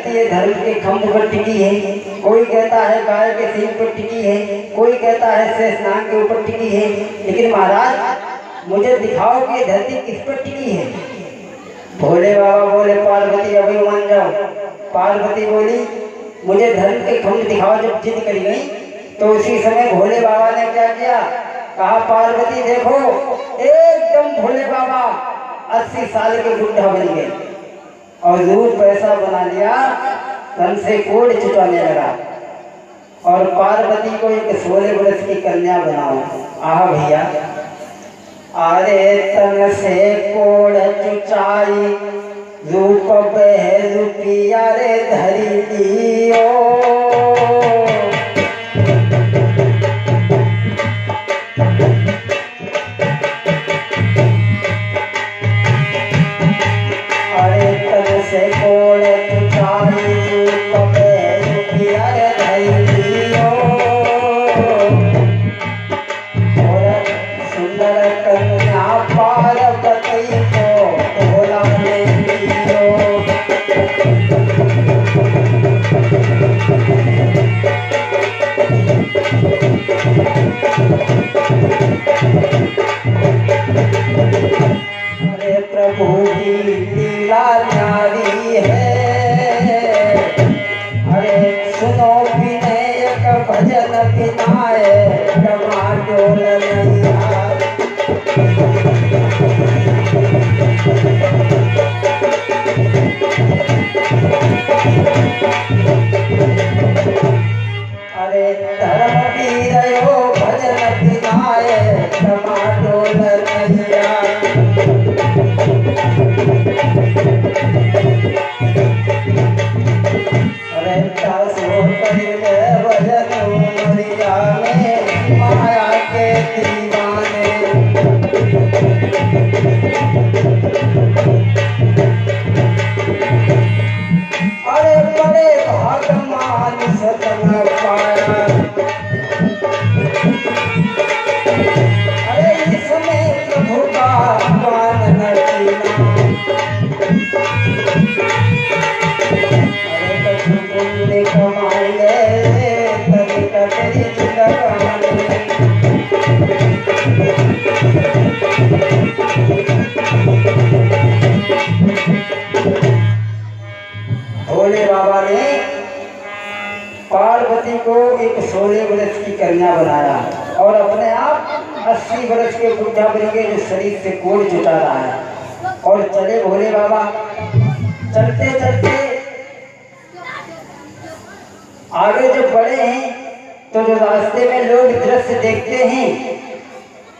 धरती है धर्म के खंभ पर टिकी है, कोई कहता है गाय के सींग पर टिकी है, कोई कहता है शेषनाग के ऊपर टिकी है। लेकिन महाराज मुझे दिखाओ कि धरती किस पर टिकी है। भोले बाबा बोले पार्वती अभी मान जाओ। पार्वती बोली मुझे धर्म के खंभ दिखाओ। जब जिद करी गई तो उसी समय भोले बाबा ने क्या किया, कहा पार्वती देखो, एकदम भोले बाबा 80 साल के बुढ़ा बन गए और रूप पैसा बना लिया, तन से कोड़ चुटाने लगा और पार्वती को एक 16 वर्ष की कन्या बनाओ। आह भैया, अरे तन से कोड़ चुचाई रूप बह रूपिया रे धरी दियो। भोले बाबा ने पार्वती को एक 16 वर्ष की कन्या बनाया और अपने आप 80 वर्ष के बुढ़ा बन के जो शरीर से कोड़ जुटा रहा है। और चले भोले बाबा, चलते चलते आगे जब बढ़े हैं तो जो रास्ते में लोग दृश्य देखते हैं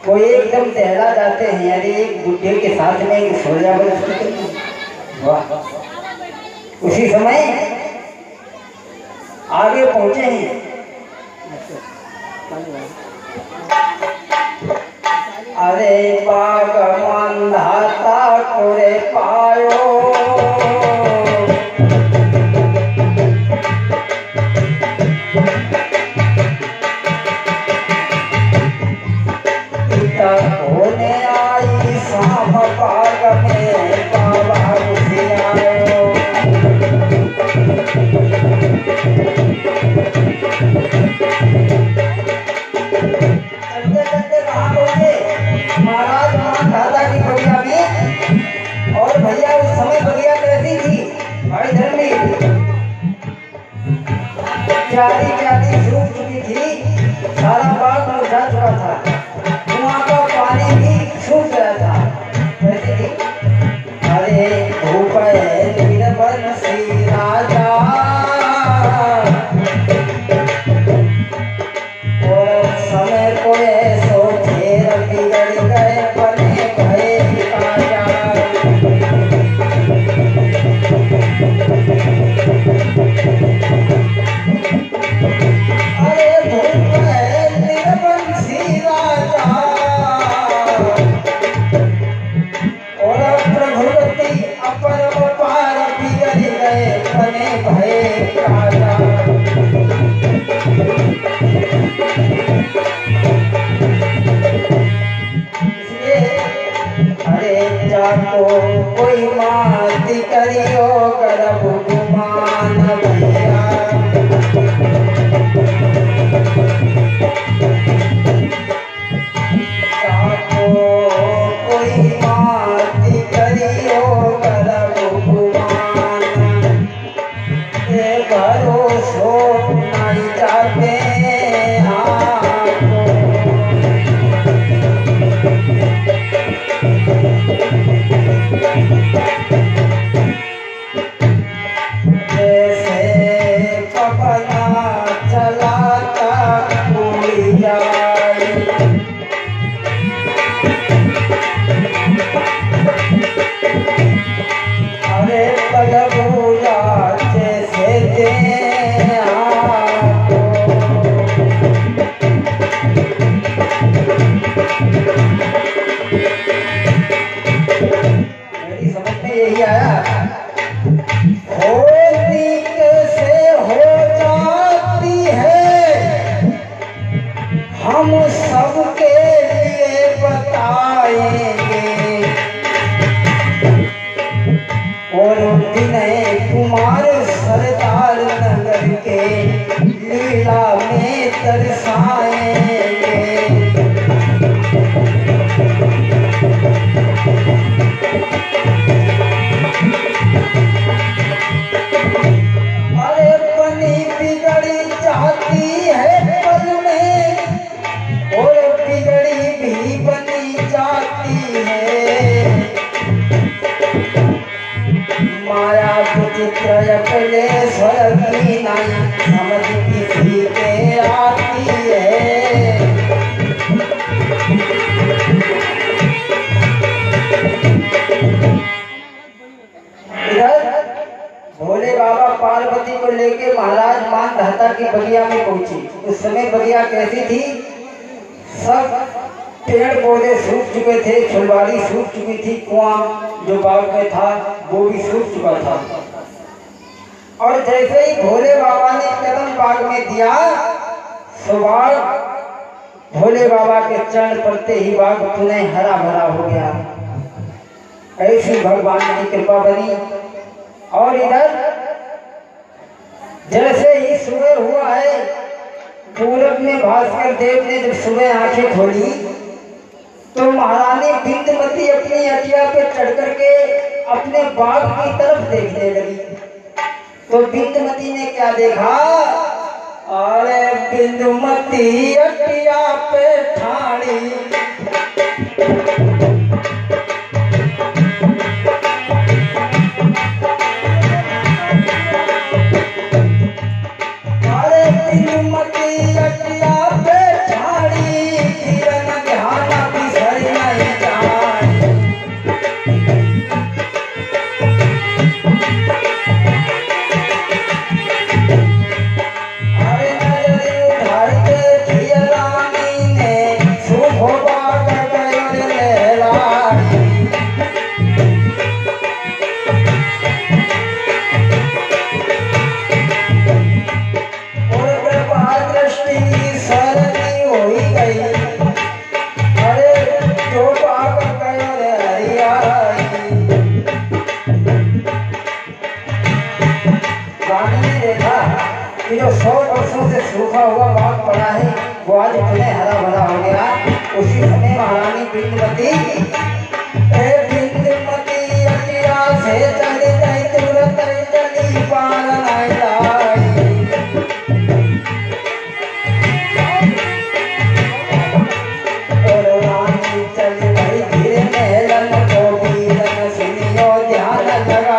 वो एकदम टहला जाते हैं। अरे एक बुढ़े के साथ में एक 16 वर्ष की कन्या। वाह! उसी समय आगे पहुंचे हैं। अरे बाग मंधाता कोरे पायो, पिता होने आई शाम बाग में बाबा घुसे आयो। महाराज वहाँ दादा की बगिया में, और भैया उस समय बगिया कैसी थी, बड़ी धर्मी क्यारी क्यारी सूख चुकी थी, सारा बाग मुरझा चुका था, कुआं का पानी भी सूख गया था। कैसी थी? अरे धूप है निर्बल श्री राजा, और समय को ऐसो फेर बिगड़ गए बने भय राजा। अरे धूप है के यही आया होती कैसे हो जाती है हम सबके लिए बताएंगे। और विनय कुमार सरदार नगर के लीला में तरसाएंगे। माया विचित्र अकलेश्वर की नहीं समझ किसी के आती है। इधर भोले बाबा पार्वती को लेके महाराज मानधाता की बगिया में पहुंची। उस समय बगिया कैसी थी? सब पेड़ पौधे सूख चुके थे, फुलवारी सूख चुकी थी, कुआं जो बाग में था वो भी सूख चुका था। और जैसे ही भोले बाबा ने कदम बाग में दिया, बाग भोले बाबा के चरण पड़ते ही बाग पुनः हरा भरा हो गया। ऐसी भगवान की कृपा बनी। और इधर जैसे ही सुबह हुआ है, पूरब में भास्कर देव ने जब सुबह आंखें खोली तो महारानी बिंदुमती अपनी हटिया पे चढ़ करके अपने बाग की तरफ देखने लगी। तो बिंदुमती ने क्या देखा? अरे बिंदुमती हटिया पे ठाणी जो 100 वर्षों से सूखा हुआ बाग पड़ा है वो आज पुनः हरा भरा हो गया। उसी समय महारानी बिंदुमती अटिया से चली गई, तुरंत चली पार नहीं लाई। और रानी चली गई धीरे महलन को वीरन सुनियो ध्यान लगा।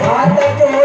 हाथ जोड़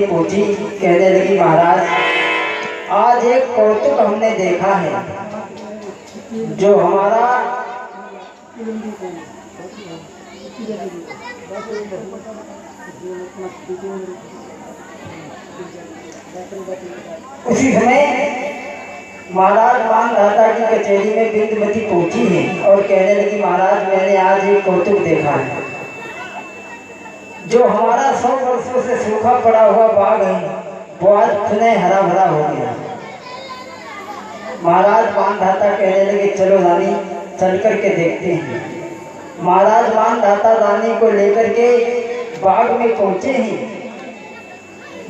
पूछी, कहने लगी महाराज आज एक कौतुक हमने देखा है। जो हमारा उसी समय महाराज मानधाता की कचहरी में बिंदुमती पहुंची है और कहने लगी महाराज मैंने आज एक कौतुक देखा है। जो हमारा 100 वर्षों से सूखा पड़ा हुआ बाग है वो आज पुनः हरा भरा हो गया। महाराज मानधाता कहने लगे चलो रानी चल कर के देखते हैं। महाराज मानधाता रानी को लेकर के बाग में पहुंचे हैं।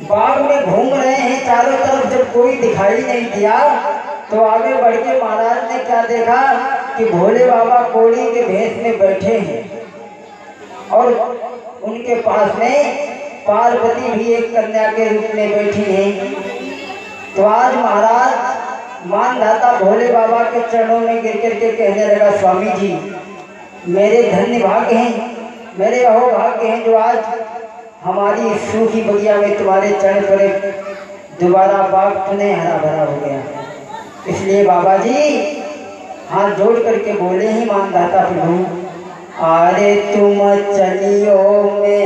बाग में घूम रहे हैं, चारों तरफ जब कोई दिखाई नहीं दिया तो आगे बढ़ के महाराज ने क्या देखा कि भोले बाबा कोड़ी के भेष में बैठे हैं और उनके पास में पार्वती भी एक कन्या के रूप में बैठी है। तो आज महाराज मानधाता भोले बाबा के चरणों में गिर कर के कहने लगा स्वामी जी मेरे धन्य भाग्य हैं, मेरे अहो भाग्य हैं जो आज हमारी सूखी बगिया में तुम्हारे चरण पड़े दोबारा बाग पुनः हरा भरा हो गया। इसलिए बाबा जी हाथ जोड़ करके बोले ही मानधाता प्रभु अरे तुम चलियो में